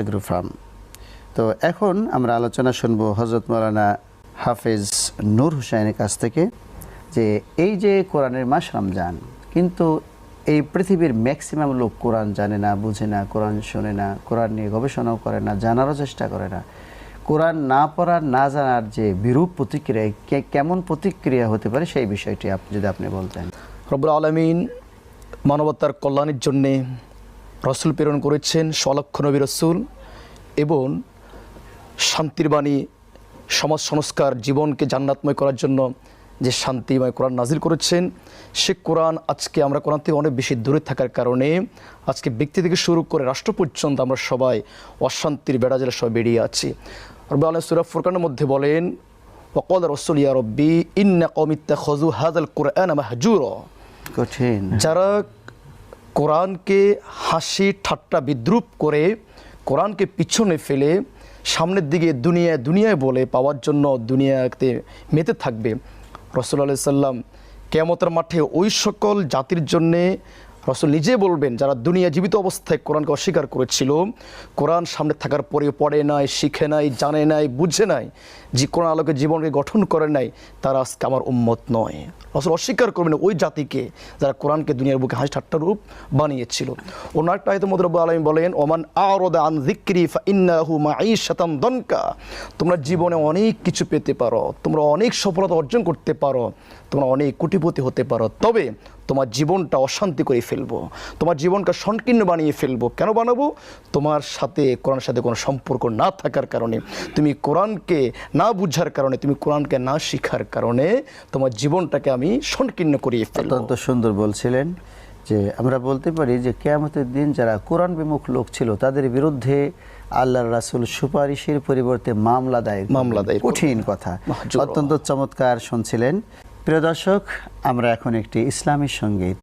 Agro farm. তো এখন আমরা আলোচনা শুনবো হযরত মাওলানা হাফেজ নূর হোসেনের কাছ থেকে, যে এই যে কোরআনের মাস রমজান, কিন্তু এই পৃথিবীর ম্যাক্সিমাম লোক কোরআন জানে না, বুঝে না, কোরআন শোনে না, কোরআন নিয়ে গবেষণাও করে না, জানারও চেষ্টা করে না। কোরআন না পড়ার, না জানার যে বিরূপ প্রতিক্রিয়া, কেমন প্রতিক্রিয়া হতে পারে সেই বিষয়টি যদি আপনি বলতেন। রব্বুল আলামিন মানবতার কল্যাণের জন্যে রসুল প্রেরণ করেছেন, স্বলক্ষ নবী রসুল, এবং শান্তির বাণী, সমাজ সংস্কার, জীবনকে জান্নাতময় করার জন্য যে শান্তিময় কোরআন নাজিল করেছেন, সে কোরআন আজকে আমরা কোরআন থেকে অনেক বেশি দূরে থাকার কারণে আজকে ব্যক্তি থেকে শুরু করে রাষ্ট্র পর্যন্ত আমরা সবাই অশান্তির বেড়াজালে সবাই বেরিয়ে আছি। রব্বুল আলামিন সূরা ফুরকানের মধ্যে বলেন, ওয়াকাল রাসূল ইয়া রব্বি ইন্না কওমি ইত্তাখাযু হাযাল কুরআনা মাহজুরা। কঠিন। যারা কোরআনকে হাসি ঠাট্টা বিদ্রুপ করে, কোরআনকে পিছনে ফেলে সামনের দিকে দুনিয়ায় বলে পাওয়ার জন্য দুনিয়াতে মেতে থাকবে, রাসূলুল্লাহ সাল্লাল্লাহু আলাইহি ওয়াসাল্লাম কিয়ামতের মাঠে ওই সকল জাতির জন্যে রাসূল নিজে বলবেন যারা দুনিয়া জীবিত অবস্থায় কোরআনকে অস্বীকার করেছিল, কোরআন সামনে থাকার পরেও পড়ে নাই, শিখে নাই, জানে নাই, বুঝে নাই, যে কোরআন আলোকে জীবনকে গঠন করে নাই, তারা আজকে আমার উম্মত নয়। রাসূল অস্বীকার করবেন ওই জাতিকে যারা কোরআনকে দুনিয়ার বুকে হাসি ঠাট্টা রূপ বানিয়েছিল। অন্য একটা আয়াতে মধ্যে রব্বুল আলামিন বলেন, ওমান আ'রাদা আন যিকরি ফাইন্নাহু মাঈশাতান দনকা। তোমরা জীবনে অনেক কিছু পেতে পারো, তোমরা অনেক সফলতা অর্জন করতে পারো, তোমরা অনেক কোটিপতি হতে পারো, তবে তোমার জীবনটা অশান্তি করে ফেলবো, তোমার জীবনকে সংকীর্ণ বানিয়ে ফেলবো। কেন বানাবো? তোমার সাথে কোরআনের সাথে কোনো সম্পর্ক না থাকার কারণে, তুমি কোরআনকে না বুঝার কারণে, তুমি কোরআনকে না শিখার কারণে তোমার জীবনটাকে আমি সংকীর্ণ করিয়ে ফেলবো। অত্যন্ত সুন্দর বলছিলেন যে আমরা বলতে পারি যে কিয়ামতের দিন যারা কোরআন বিমুখ লোক ছিল তাদের বিরুদ্ধে আল্লাহর রাসূল সুপারিশের পরিবর্তে মামলা দায়ের। কঠিন কথা, অত্যন্ত চমৎকার শুনছিলেন। প্রিয় দর্শক, আমরা এখন একটি ইসলামী সঙ্গীত